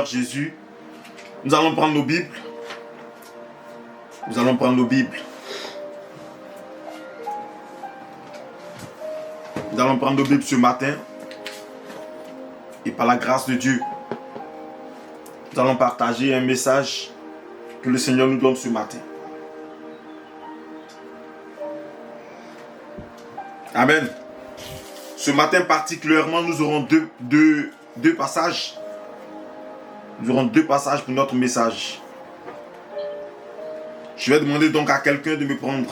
Jésus, nous allons prendre nos Bibles. Nous allons prendre nos Bibles. Nous allons prendre nos Bibles ce matin. Et par la grâce de Dieu, nous allons partager un message que le Seigneur nous donne ce matin. Amen. Ce matin particulièrement, nous aurons deux passages. Nous aurons deux passages pour notre message. Je vais demander donc à quelqu'un de me prendre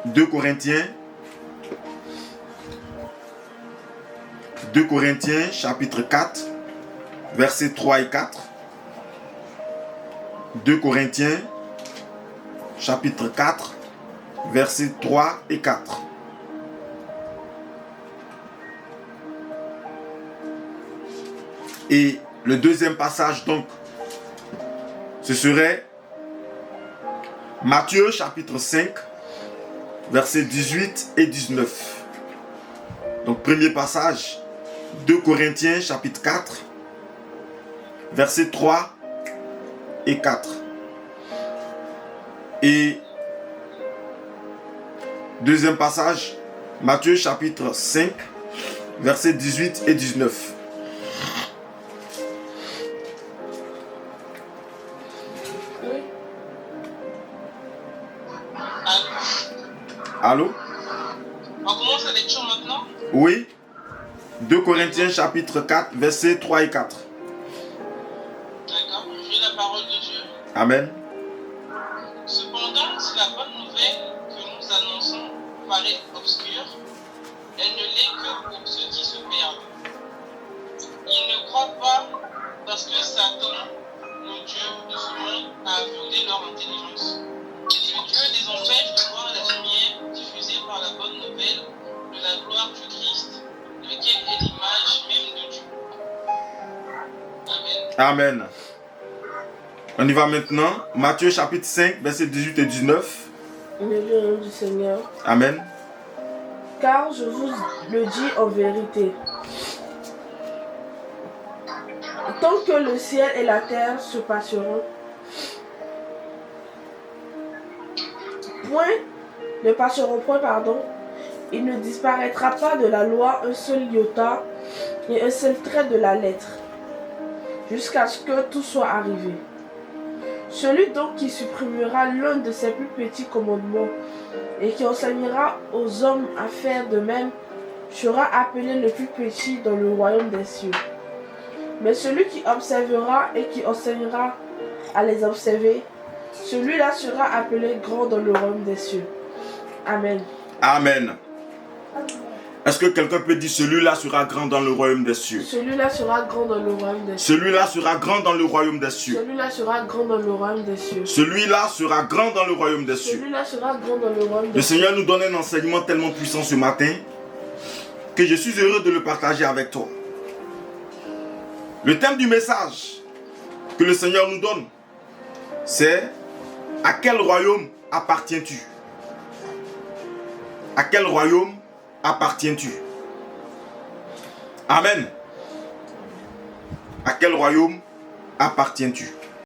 2 Corinthiens chapitre 4, versets 3 et 4. 2 Corinthiens chapitre 4, versets 3 et 4. Et le deuxième passage, donc, ce serait Matthieu chapitre 5, versets 18 et 19. Donc, premier passage, 2 Corinthiens chapitre 4, versets 3 et 4. Et deuxième passage, Matthieu chapitre 5, versets 18 et 19. Allô? On commence la lecture maintenant? Oui. 2 Corinthiens chapitre 4, versets 3 et 4. D'accord. Je lis la parole de Dieu. Amen. Cependant, si la bonne nouvelle que nous annonçons paraît obscure, elle ne l'est que pour ceux qui se perdent. Ils ne croient pas parce que Satan, le Dieu de ce monde, a aveuglé leur intelligence. Le Dieu les empêche de voir la lumière diffusée par la bonne nouvelle de la gloire du Christ, lequel est l'image même de Dieu. Amen. Amen. On y va maintenant. Matthieu chapitre 5, versets 18 et 19. Le nom du Seigneur. Amen. Car je vous le dis en vérité, tant que le ciel et la terre se passeront, il ne disparaîtra pas de la loi un seul iota et un seul trait de la lettre, jusqu'à ce que tout soit arrivé. Celui donc qui supprimera l'un de ses plus petits commandements et qui enseignera aux hommes à faire de même sera appelé le plus petit dans le royaume des cieux. Mais celui qui observera et qui enseignera à les observer, celui-là sera appelé grand dans le royaume des cieux. Amen. Amen. Est-ce que quelqu'un peut dire celui-là sera grand dans le royaume des cieux? Celui-là sera grand dans le royaume des cieux. Celui-là sera grand dans le royaume des cieux. Celui-là sera grand dans le royaume des cieux. Celui-là sera grand dans le royaume des cieux. Celui-là sera grand dans le royaume Le des cieux. Seigneur nous donne un enseignement tellement puissant ce matin que je suis heureux de le partager avec toi. Le thème du message que le Seigneur nous donne, c'est: à quel royaume appartiens-tu? À quel royaume appartiens-tu? Amen. À quel royaume appartiens-tu?